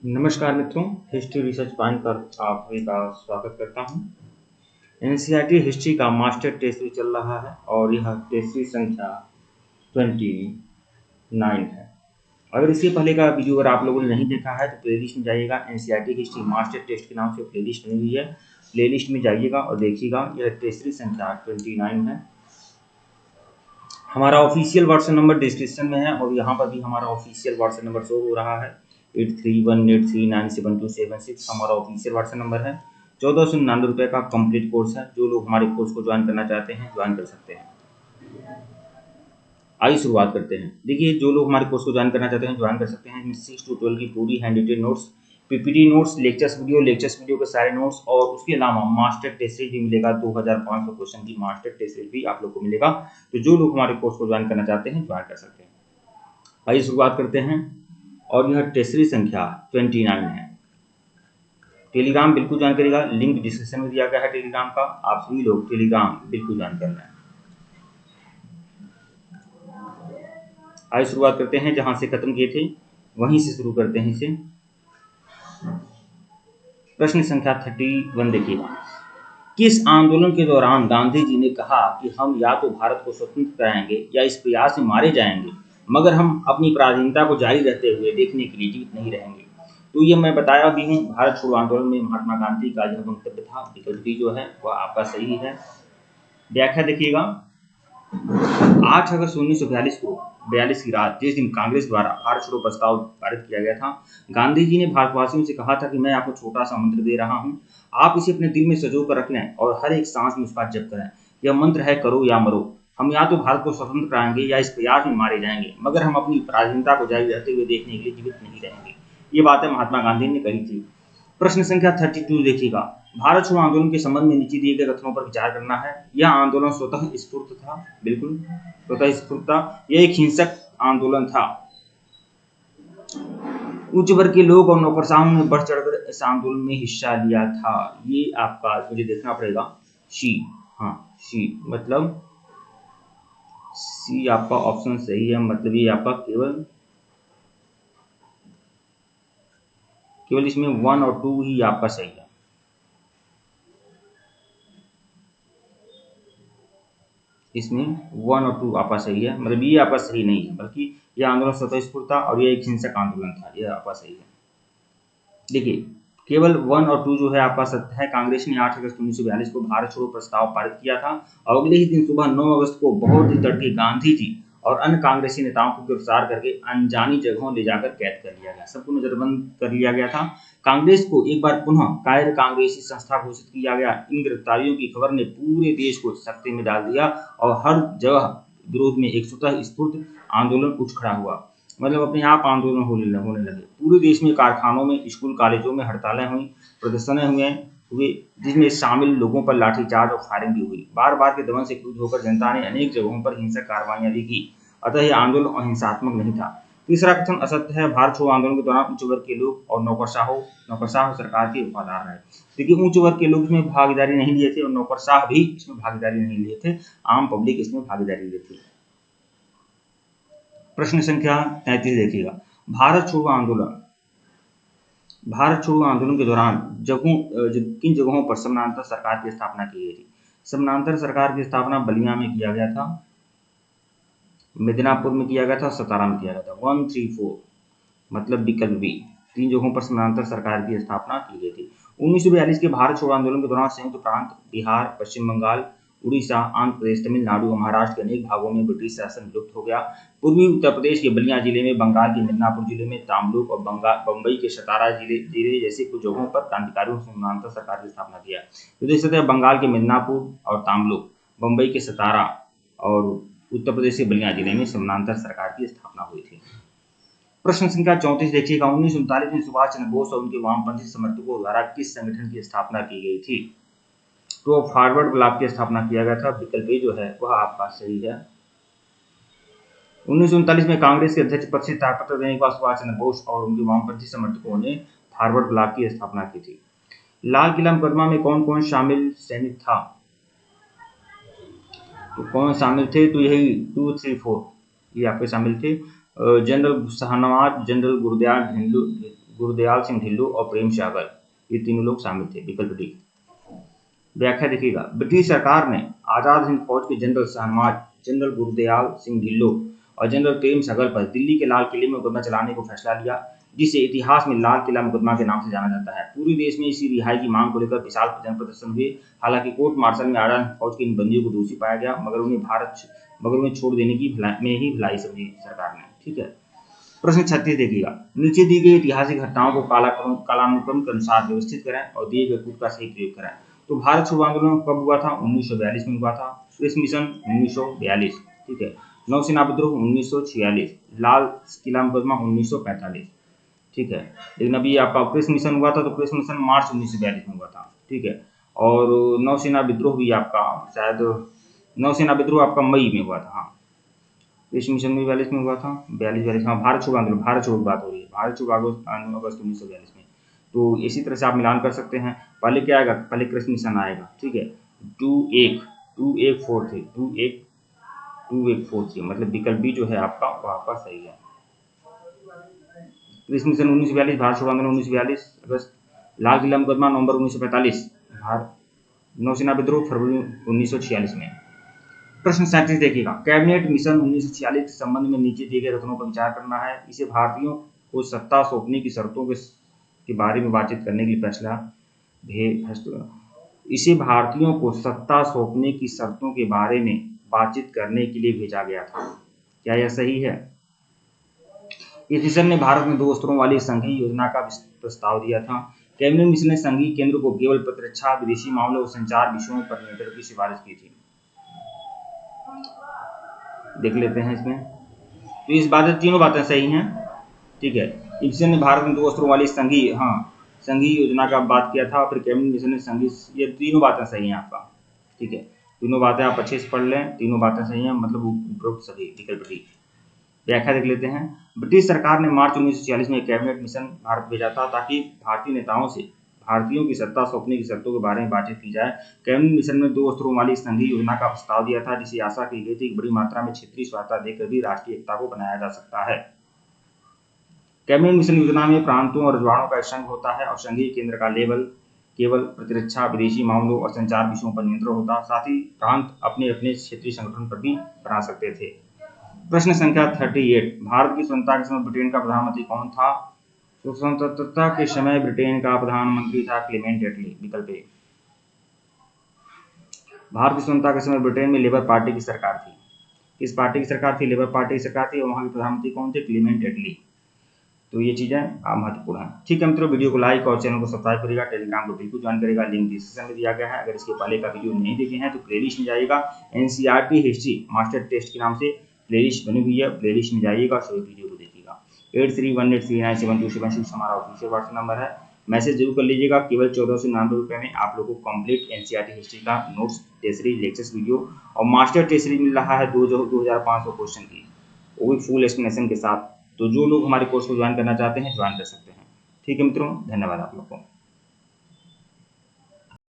नमस्कार मित्रों, history research point पर आप सभी का स्वागत करता हूं। एनसीईआरटी हिस्ट्री का मास्टर टेस्ट भी चल रहा है और यह टेस्ट संख्या 29 है। अगर इससे पहले का वीडियो अगर आप लोगों ने नहीं देखा है तो प्लेलिस्ट में जाइएगा। एनसीईआरटी हिस्ट्री मास्टर टेस्ट के नाम से प्लेलिस्ट बनी हुई है, प्लेलिस्ट में जाइएगा और देखिएगा। यह टेस्ट संख्या 29 है। हमारा ऑफिशियल वर्जन नंबर डिस्क्रिप्शन में है और यहाँ पर भी हमारा ऑफिशियल वर्जन नंबर शो हो रहा है 8318397276 हमारा ऑफिशियल व्हाट्सएप नंबर है। 1499 रुपये का कंप्लीट कोर्स है। जो लोग हमारे कोर्स को ज्वाइन करना चाहते हैं ज्वाइन कर सकते हैं। आइए शुरुआत करते हैं। देखिए, जो लोग हमारे कोर्स को ज्वाइन करना चाहते हैं ज्वाइन कर सकते हैं। इसमें 6 to 12 की पूरी hand retain notes, PPT notes, lectures video के सारे नोट्स और उसके अलावा मास्टर टेस्ट सीरीज भी मिलेगा। 2500 क्वेश्चन की मास्टर टेस्ट सीरीज भी आप लोग को मिलेगा। तो जो लोग हमारे कोर्स को ज्वाइन करना चाहते हैं ज्वाइन कर सकते हैं। आइए शुरुआत करते हैं। और यह टेस्ट संख्या 29 है। टेलीग्राम बिल्कुल ज्वाइन करेगा, लिंक डिस्क्रिप्शन में दिया गया है टेलीग्राम का। आप सभी लोग टेलीग्राम बिल्कुल ज्वाइन कर लें। आइए शुरुआत करते हैं। जहां से खत्म किए थे वहीं से शुरू करते हैं इसे। प्रश्न संख्या 31 देखिएगा। किस आंदोलन के दौरान गांधी जी ने कहा कि हम या तो भारत को स्वतंत्र कराएंगे या इस प्रयास में मारे जाएंगे, मगर हम अपनी पराधीनता को जारी रहते हुए देखने के लिए जीवित नहीं रहेंगे? तो ये मैं बताया भी हूँ। भारत छोड़ो आंदोलन में महात्मा गांधी का यह वक्तव्य था। विकल्प डी जो है वह आपका सही है। व्याख्या देखिएगा। 8 अगस्त 1942 को 42 की रात, जिस दिन कांग्रेस द्वारा भारत छोड़ो प्रस्ताव पारित किया गया था, गांधी जी ने भारतवासियों से कहा था कि मैं आपको छोटा सा मंत्र दे रहा हूं, आप इसे अपने दिल में सजो कर रख लें और हर एक सांस में उसका जप करें। यह मंत्र है करो या मरो। हम या तो भारत को स्वतंत्र कराएंगे या इस प्रयास में मारे जाएंगे, मगर हम अपनी पराधीनता को जारी रहते हुए देखने के लिए जीवित नहीं रहेंगे। ये बातें महात्मा गांधी ने कही थी। प्रश्न संख्या 32 देखिएगा। भारत छोड़ो आंदोलन के संबंध में नीचे दिए गए कथनों पर विचार करना है। यह आंदोलन स्वतः स्फूर्त था। बिल्कुल स्वतः स्फूर्त था। यह एक हिंसक आंदोलन था। उच्च वर्ग के लोग और नौकरशाहों ने बढ़ चढ़कर इस आंदोलन में हिस्सा लिया था। ये आपका मुझे देखना पड़ेगा। सी, हाँ सी, मतलब सी आपका ऑप्शन सही है। मतलब ये आपका केवल इसमें 1 और 2 ही आपका सही है। इसमें 1 और 2 आपका सही है। मतलब ये आपका सही नहीं है, बल्कि यह आंदोलन स्वतःस्फूर्त था और यह एक हिंसक आंदोलन था। यह आपका सही है। देखिए, केवल 1 और 2 जो है आपका सत्य है। कांग्रेस ने 8 अगस्त 1942 को भारत छोड़ो प्रस्ताव पारित किया था और अगले ही दिन सुबह 9 अगस्त को बहुत ही तड़के गांधी जी और अन्य कांग्रेसी नेताओं को गिरफ्तार करके अनजानी जगहों ले जाकर कैद कर लिया गया। सबको नजरबंद कर लिया गया था। कांग्रेस को एक बार पुनः कायर कांग्रेसी संस्था घोषित किया गया। इन गिरफ्तारियों की खबर ने पूरे देश को सख्ती में डाल दिया और हर जगह विरोध में एक स्वतः स्फूर्त आंदोलन उठ खड़ा हुआ। मतलब अपने आप आंदोलन होने लगे। पूरे देश में कारखानों में, स्कूल कॉलेजों में हड़तालें हुई, प्रदर्शन हुए, जिसमें शामिल लोगों पर लाठीचार्ज और फायरिंग भी हुई। बार बार के दमन से क्रुद्ध होकर जनता ने अनेक जगहों पर हिंसक कार्रवाइयां भी की। अतः यह आंदोलन अहिंसात्मक नहीं था। तीसरा कथन असत्य है। भारत छोड़ो आंदोलन के दौरान उच्च वर्ग के लोग और नौकरशाह सरकार के वफादार रहे। देखिए, उच्च वर्ग के लोग इसमें भागीदारी नहीं लिए थे और नौकरशाह भी इसमें भागीदारी नहीं लिए थे। आम पब्लिक इसमें भागीदारी ली थी। प्रश्न संख्या 33 देखिएगा। भारत छोड़ो आंदोलन के दौरान किन जगहों पर समानांतर सरकार की स्थापना की गई थी? समानांतर सरकार की स्थापना बलिया में किया गया था, मिदनापुर में किया गया था, सतारा में किया गया था। 1, 3, 4 मतलब विकल्प बी। 3 जगहों पर समानांतर सरकार की स्थापना की गई थी। 1942 के भारत छोड़ो आंदोलन के दौरान संयुक्त प्रांत, बिहार, पश्चिम बंगाल, उड़ीसा, आंध्र प्रदेश, तमिलनाडु और महाराष्ट्र के अनेक भागों में ब्रिटिश शासन लुप्त हो गया। पूर्वी उत्तर प्रदेश के बलिया जिले में, बंगाल के मिदनापुर जिले में, तामलुक और बम्बई के सतारा जिले जैसे कुछ जगहों पर क्रांतिकारियों ने समानांतर सरकार की स्थापना किया। तो देख सकते हैं बंगाल के मिदनापुर और तामलुक, बम्बई के सतारा और उत्तर प्रदेश के बलिया जिले में समानांतर सरकार की स्थापना हुई थी। प्रश्न संख्या 34 देखिएगा। 1939 में सुभाष चंद्र बोस और उनके वामपंथी समर्थकों द्वारा किस संगठन की स्थापना की गई थी? तो फॉरवर्ड ब्लॉक की स्थापना किया गया था। विकल्प ए जो है वह आपका सही है। 1939 में कांग्रेस के अध्यक्ष पद से त्यागपत्र देने के बाद सुभाष चंद्र बोस और उनके वामपंथी समर्थकों ने फॉरवर्ड ब्लॉक की स्थापना की थी। लाल किला मुकदमा में कौन कौन शामिल सैनिक था? तो कौन शामिल थे? तो यही 2, 3, 4 ये आपके शामिल थे। जनरल शाहनवाज, जनरल गुरदयाल गुरुदयाल सिंह ढिल्लो और प्रेम सहगल, ये तीनों लोग शामिल थे। विकल्प डी। व्याख्या देखिएगा, ब्रिटिश सरकार ने आजाद हिंद फौज के जनरल शहनवाज, जनरल गुरुदयाल सिंह ढिल्लो और जनरल प्रेम सहगल पर दिल्ली के लाल किले में मुकदमा चलाने को फैसला लिया, जिसे इतिहास में लाल किला मुकदमा के नाम से जाना जाता है। पूरे देश में इसी रिहाई की मांग को लेकर विशाल जन प्रदर्शन हुए। हालांकि कोर्ट मार्शल में आजाद हिंद फौज के इन बंदियों को दोषी पाया गया, मगर उन्हें छोड़ देने की भलाई समझी सरकार ने। ठीक है। प्रश्न 36 देखिएगा, नीचे दी गई ऐतिहासिक घटनाओं को कालानुक्रम के अनुसार व्यवस्थित करें और दिए गए कूट का सही प्रयोग करें। तो भारत छोड़ो आंदोलन कब हुआ था? 1942 में हुआ था। Press mission 1942। ठीक है। नौसेना विद्रोह 1946, लाल किला मुकदमा 1945। ठीक है। लेकिन अभी आपका प्रेस मिशन हुआ था, तो प्रेस मिशन मार्च 1942 में हुआ था। ठीक है। और नौसेना विद्रोह भी आपका शायद नौसेना विद्रोह आपका मई में हुआ था। हाँ, प्रेस मिशन भी 42 में हुआ था। 42 हाँ, भारत छोड़ो आंदोलन, भारत छोड़ो की बात हो रही है, भारत छोड़ो आंदोलन अगस्त 1942 में। तो इसी तरह से आप मिलान कर सकते हैं। पहले क्या आएगा? पहले प्रेस मिशन आएगा। ठीक है। 2143 मतलब विकल्प बी जो है आपका वहाँ पर सही है। प्रेस मिशन 1942, भारत छोड़ो आंदोलन 1942 अगस्त, लाल किला मुकदमा नवंबर 1945, नौसेना विद्रोह फरवरी 1946 में। प्रश्न 37 देखिएगा, कैबिनेट मिशन 1946 के संबंध में नीचे दिए गए कथनों पर विचार करना है। इसे भारतीयों को सत्ता सौंपने की शर्तों के बारे में बातचीत करने के लिए इसे भारतीयों को सत्ता सौंपने की शर्तों के बारे में बातचीत करने के लिए भेजा गया था। क्या यह सही है? इस मिशन ने भारत में 2 स्तरों वाली संघीय योजना का प्रस्ताव दिया था। कैबिनेट मिशन ने संघीय केंद्र को केवल प्रतिरक्षा, विदेशी मामलों और संचार विषयों पर नियंत्रण की सिफारिश की थी। देख लेते हैं इसमें। तो इस बात तीनों बातें सही हैं। ठीक है। मिशन ने भारत में 2 स्तरों वाली संघीय योजना का बात किया था, फिर कैबिनेट मिशन ने संघीय, ये तीनों बातें सही हैं आपका। ठीक है। तीनों बातें आप अच्छे से पढ़ लें, तीनों बातें सही हैं, मतलब उपरोक्त सभी। विकल्प डी। व्याख्या देख लेते हैं। ब्रिटिश सरकार ने मार्च 1946 में कैबिनेट मिशन भारत भेजा था ताकि भारतीय नेताओं से भारतीयों की सत्ता सौंपने की शर्तों के बारे में बातचीत की जाए। कैबिनेट मिशन ने 2 स्तरों वाली संघीय योजना का प्रस्ताव दिया था, जिसे आशा की गई थी कि बड़ी मात्रा में क्षेत्रीय स्वायत्तता देकर भी राष्ट्रीय एकता को बनाया जा सकता है। कैबिनेट मिशन योजना में प्रांतों और रजवाड़ों का एक संघ होता है और संघीय केंद्र का लेवल केवल प्रतिरक्षा, विदेशी मामलों और संचार विषयों पर नियंत्रण होता। साथ ही प्रांत अपने अपने क्षेत्रीय संगठन पर भी बना सकते थे। प्रश्न संख्या 38, भारत की स्वतंत्रता के समय ब्रिटेन का प्रधानमंत्री कौन था? स्वतंत्रता के समय ब्रिटेन का प्रधानमंत्री था क्लेमेंट एटली। विकल्प ए। भारत की स्वतंत्रता के समय ब्रिटेन में लेबर पार्टी की सरकार थी। किस पार्टी की सरकार थी? लेबर पार्टी की सरकार थी और वहां के प्रधानमंत्री कौन थे? क्लेमेंट एटली। तो ये चीजें महत्वपूर्ण है। ठीक है मित्रों, वीडियो को लाइक और चैनल को सब्सक्राइब करेगा, टेलीग्राम को बिल्कुल ज्वाइन करेगा, लिंक डिस्क्रिप्शन में दिया गया है। अगर इसके पहले का वीडियो नहीं देखे हैं तो प्लेलिस्ट में जाइएगा, एनसीईआरटी हिस्ट्री मास्टर टेस्ट के नाम से प्लेलिस्ट बनी हुई है, प्लेलिस्ट में जाइएगा, सभी वीडियो को देखिएगा। 8318397276 हमारा ऑफिशियल व्हाट्सएप नंबर है, मैसेज जरूर कर लीजिएगा। केवल 1499 रुपये में आप लोगों को कंप्लीट एनसीईआरटी हिस्ट्री का नोट्स, टेस्ट लेक्चर्स वीडियो और मास्टर टेस्ट मिल रहा है 2500 क्वेश्चन की, वो भी फुल एक्सप्लेनेशन के साथ। तो जो लोग हमारे कोर्स को ज्वाइन करना चाहते हैं ज्वाइन कर सकते हैं। ठीक है मित्रों, धन्यवाद आप लोग को।